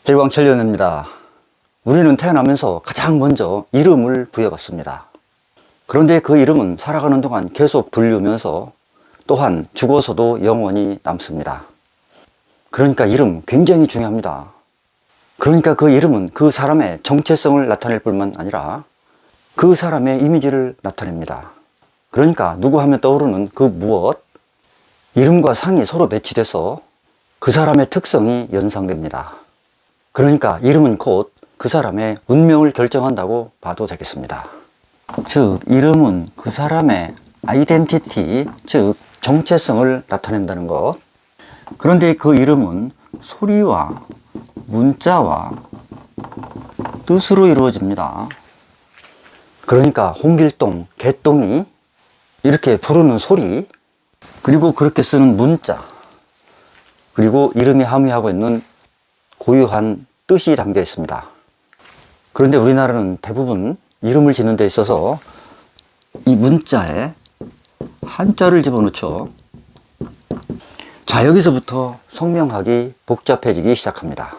일광천년입니다. 우리는 태어나면서 가장 먼저 이름을 부여받습니다. 그런데 그 이름은 살아가는 동안 계속 불리우면서 또한 죽어서도 영원히 남습니다. 그러니까 이름 굉장히 중요합니다. 그러니까 그 이름은 그 사람의 정체성을 나타낼 뿐만 아니라 그 사람의 이미지를 나타냅니다. 그러니까 누구 하면 떠오르는 그 무엇, 이름과 상이 서로 매치돼서 그 사람의 특성이 연상됩니다. 그러니까 이름은 곧 그 사람의 운명을 결정한다고 봐도 되겠습니다. 즉, 이름은 그 사람의 아이덴티티, 즉 정체성을 나타낸다는 것. 그런데 그 이름은 소리와 문자와 뜻으로 이루어집니다. 그러니까 홍길동, 개똥이 이렇게 부르는 소리, 그리고 그렇게 쓰는 문자, 그리고 이름이 함유하고 있는 고유한 뜻이 담겨 있습니다. 그런데 우리나라는 대부분 이름을 짓는 데 있어서 이 문자에 한자를 집어넣죠. 자, 여기서부터 성명학이 복잡해지기 시작합니다.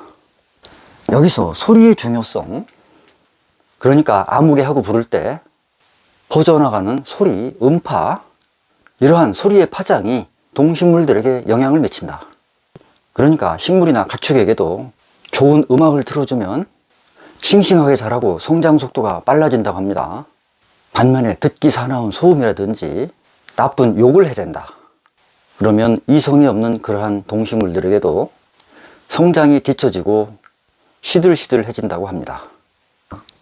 여기서 소리의 중요성, 그러니까 아무개 하고 부를 때 퍼져나가는 소리, 음파, 이러한 소리의 파장이 동식물들에게 영향을 미친다. 그러니까 식물이나 가축에게도 좋은 음악을 틀어주면 싱싱하게 자라고 성장 속도가 빨라진다고 합니다. 반면에 듣기 사나운 소음이라든지 나쁜 욕을 해댄다. 그러면 이성이 없는 그러한 동식물들에게도 성장이 뒤처지고 시들시들해진다고 합니다.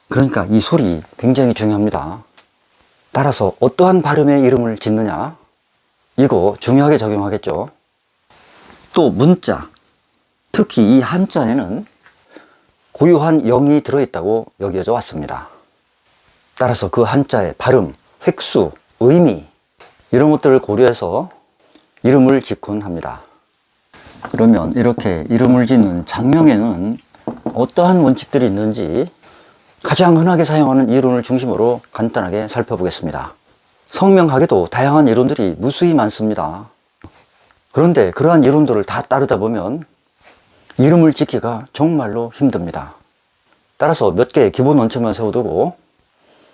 그러니까 이 소리 굉장히 중요합니다. 따라서 어떠한 발음의 이름을 짓느냐, 이거 중요하게 적용하겠죠. 또 문자, 특히 이 한자에는 고유한 영이 들어있다고 여겨져 왔습니다. 따라서 그 한자의 발음, 획수, 의미, 이런 것들을 고려해서 이름을 짓곤 합니다. 그러면 이렇게 이름을 짓는 장명에는 어떠한 원칙들이 있는지 가장 흔하게 사용하는 이론을 중심으로 간단하게 살펴보겠습니다. 성명학에도 다양한 이론들이 무수히 많습니다. 그런데 그러한 이론들을 다 따르다 보면 이름을 짓기가 정말로 힘듭니다. 따라서 몇 개의 기본 원칙만 세워두고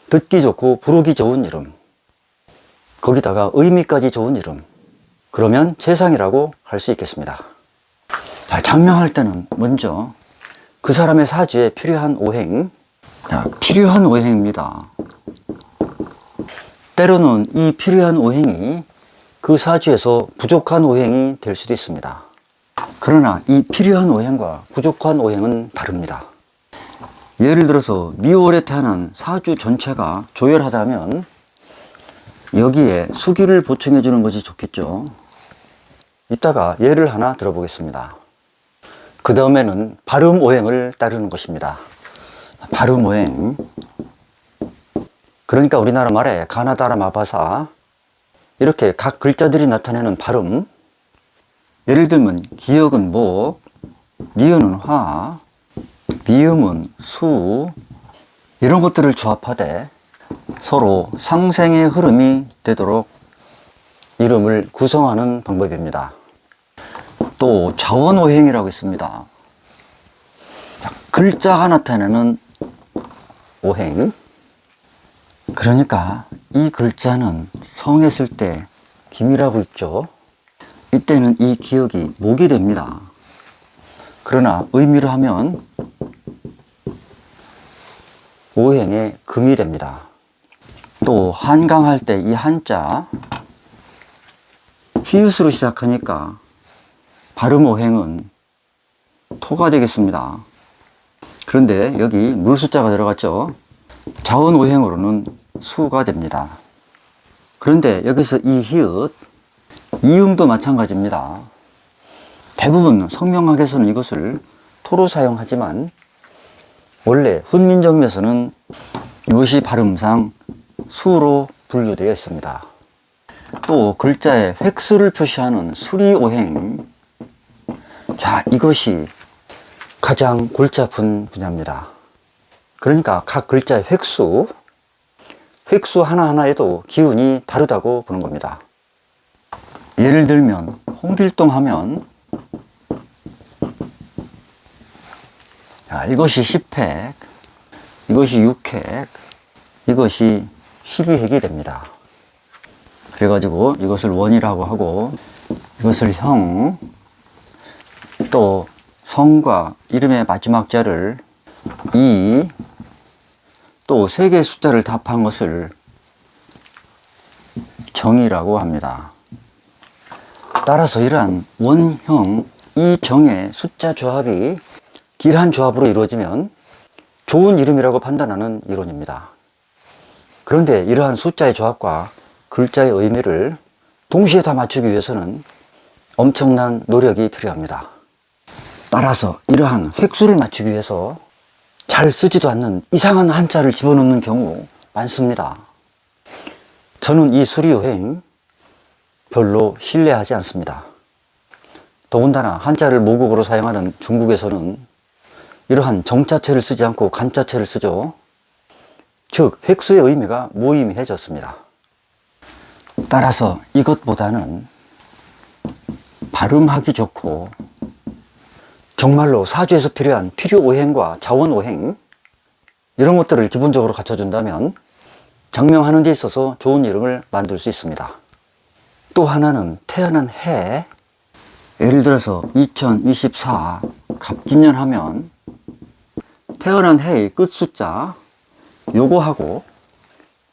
듣기 좋고 부르기 좋은 이름, 거기다가 의미까지 좋은 이름, 그러면 재상이라고 할 수 있겠습니다. 자, 장명할 때는 먼저 그 사람의 사주에 필요한 오행, 필요한 오행입니다. 때로는 이 필요한 오행이 그 사주에서 부족한 오행이 될 수도 있습니다. 그러나 이 필요한 오행과 부족한 오행은 다릅니다. 예를 들어서 미월에 태어난 사주 전체가 조열하다면 여기에 수기를 보충해 주는 것이 좋겠죠. 이따가 예를 하나 들어보겠습니다. 그 다음에는 발음 오행을 따르는 것입니다. 발음 오행, 그러니까 우리나라 말에 가나다라 마바사, 이렇게 각 글자들이 나타내는 발음, 예를 들면 기역은 목, 니은은 화, 미음은 수, 이런 것들을 조합하되 서로 상생의 흐름이 되도록 이름을 구성하는 방법입니다. 또 자원오행이라고 있습니다. 글자가 나타내는 오행, 그러니까 이 글자는 성했을 때 김이라고 있죠. 이때는 이 기역이 목이 됩니다. 그러나 의미로 하면 오행의 금이 됩니다. 또 한강할 때 이 한자 히읗으로 시작하니까 발음 오행은 토가 되겠습니다. 그런데 여기 물숫자가 들어갔죠. 자원 오행으로는 수가 됩니다. 그런데 여기서 이 히읗, 이음도 마찬가지입니다. 대부분 성명학에서는 이것을 토로 사용하지만 원래 훈민정음에서는 이것이 발음상 수로 분류되어 있습니다. 또 글자의 획수를 표시하는 수리오행, 자, 이것이 가장 골치 아픈 분야입니다. 그러니까 각 글자의 획수 하나하나에도 기운이 다르다고 보는 겁니다. 예를 들면 홍길동 하면, 자, 이것이 10획, 이것이 6획, 이것이 12획이 됩니다. 그래가지고 이것을 원이라고 하고, 이것을 형, 또 성과 이름의 마지막 자를 2, 또 3개의 숫자를 답한 것을 정이라고 합니다. 따라서 이러한 원형, 이 정의 숫자 조합이 길한 조합으로 이루어지면 좋은 이름이라고 판단하는 이론입니다. 그런데 이러한 숫자의 조합과 글자의 의미를 동시에 다 맞추기 위해서는 엄청난 노력이 필요합니다. 따라서 이러한 획수를 맞추기 위해서 잘 쓰지도 않는 이상한 한자를 집어넣는 경우 많습니다. 저는 이 수리요행 별로 신뢰하지 않습니다. 더군다나 한자를 모국어로 사용하는 중국에서는 이러한 정자체를 쓰지 않고 간자체를 쓰죠. 즉 획수의 의미가 무의미해졌습니다. 따라서 이것보다는 발음하기 좋고 정말로 사주에서 필요한 필요오행과 자원오행, 이런 것들을 기본적으로 갖춰준다면 장명하는 데 있어서 좋은 이름을 만들 수 있습니다. 또 하나는 태어난 해, 예를 들어서 2024 갑진년 하면 태어난 해의 끝 숫자 요거하고,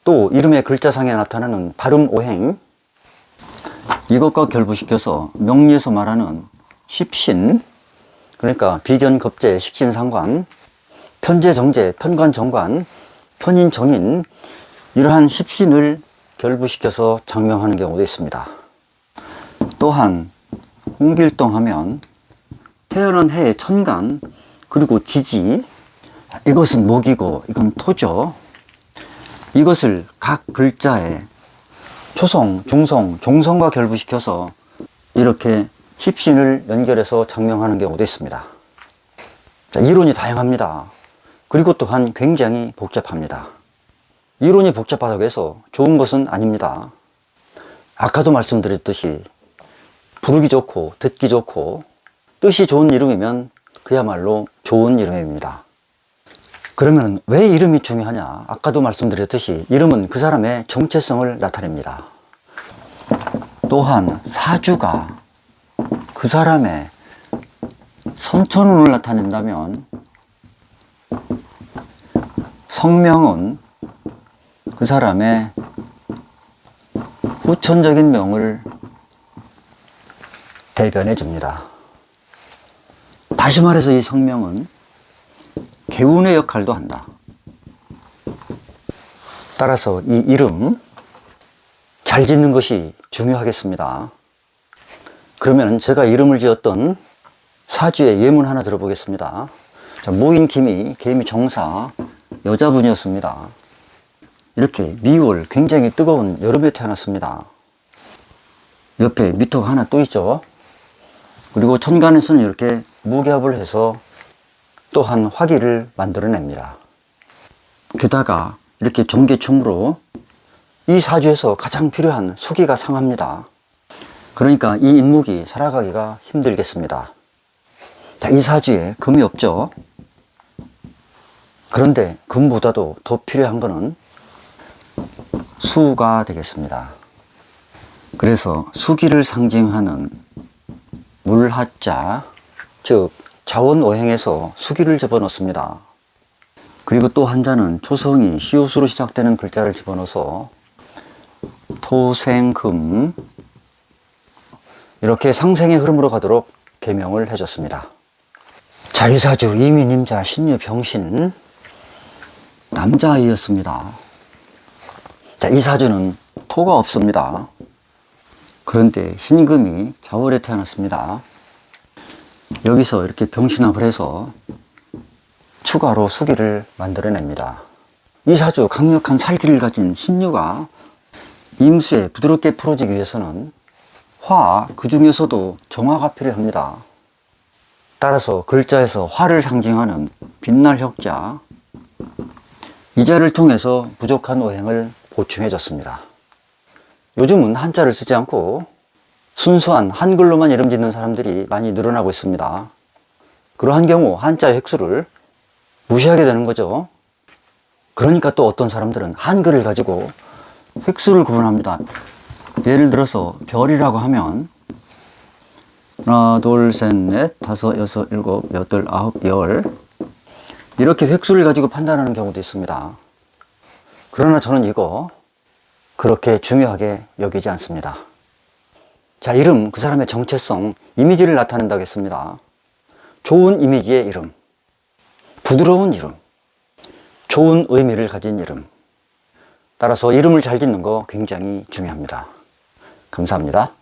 또 이름의 글자상에 나타나는 발음 오행, 이것과 결부시켜서 명리에서 말하는 십신, 그러니까 비견, 겁재, 식신, 상관, 편재, 정재, 편관, 정관, 편인, 정인, 이러한 십신을 결부시켜서 장명하는 경우도 있습니다. 또한 홍길동 하면 태어난 해의 천간, 그리고 지지, 이것은 목이고 이건 토죠. 이것을 각 글자에 초성, 중성, 종성과 결부시켜서 이렇게 십신을 연결해서 장명하는 경우도 있습니다. 자, 이론이 다양합니다. 그리고 또한 굉장히 복잡합니다. 이론이 복잡하다고 해서 좋은 것은 아닙니다. 아까도 말씀드렸듯이 부르기 좋고 듣기 좋고 뜻이 좋은 이름이면 그야말로 좋은 이름입니다. 그러면 왜 이름이 중요하냐? 아까도 말씀드렸듯이 이름은 그 사람의 정체성을 나타냅니다. 또한 사주가 그 사람의 선천운을 나타낸다면 성명은 그 사람의 후천적인 명을 대변해 줍니다. 다시 말해서 이 성명은 개운의 역할도 한다. 따라서 이 이름 잘 짓는 것이 중요하겠습니다. 그러면 제가 이름을 지었던 사주의 예문 하나 들어보겠습니다. 자, 모인 김이, 개미 정사, 여자분이었습니다. 이렇게 미월, 굉장히 뜨거운 여름에 태어났습니다. 옆에 미토가 하나 또 있죠. 그리고 천간에서는 이렇게 무ገብ을 해서 또한 화기를 만들어냅니다. 게다가 이렇게 정계충으로 이 사주에서 가장 필요한 수기가 상합니다. 그러니까 이 인목이 살아가기가 힘들겠습니다. 자, 이 사주에 금이 없죠. 그런데 금보다도 더 필요한 것은 수가 되겠습니다. 그래서 수기를 상징하는 물하자, 즉 자원오행에서 수기를 집어넣습니다. 그리고 또 한자는 초성이 시옷으로 시작되는 글자를 집어넣어서 토생금, 이렇게 상생의 흐름으로 가도록 개명을 해줬습니다. 자, 이 사주 이민임자 신유 병신, 남자아이였습니다. 자, 이 사주는 토가 없습니다. 그런데 흰금이 자월에 태어났습니다. 여기서 이렇게 병신합을 해서 추가로 수기를 만들어냅니다. 이 사주 강력한 살기를 가진 신유가 임수에 부드럽게 풀어지기 위해서는 화, 그 중에서도 정화가 필요합니다. 따라서 글자에서 화를 상징하는 빛날 혁자, 이 자를 통해서 부족한 오행을 보충해 줬습니다. 요즘은 한자를 쓰지 않고 순수한 한글로만 이름 짓는 사람들이 많이 늘어나고 있습니다. 그러한 경우 한자의 획수를 무시하게 되는 거죠. 그러니까 또 어떤 사람들은 한글을 가지고 획수를 구분합니다. 예를 들어서 별이라고 하면 하나, 둘, 셋, 넷, 다섯, 여섯, 일곱, 여덟, 아홉, 열 이렇게 획수를 가지고 판단하는 경우도 있습니다. 그러나 저는 이거 그렇게 중요하게 여기지 않습니다. 자, 이름, 그 사람의 정체성, 이미지를 나타낸다고 했습니다. 좋은 이미지의 이름, 부드러운 이름, 좋은 의미를 가진 이름. 따라서 이름을 잘 짓는 거 굉장히 중요합니다. 감사합니다.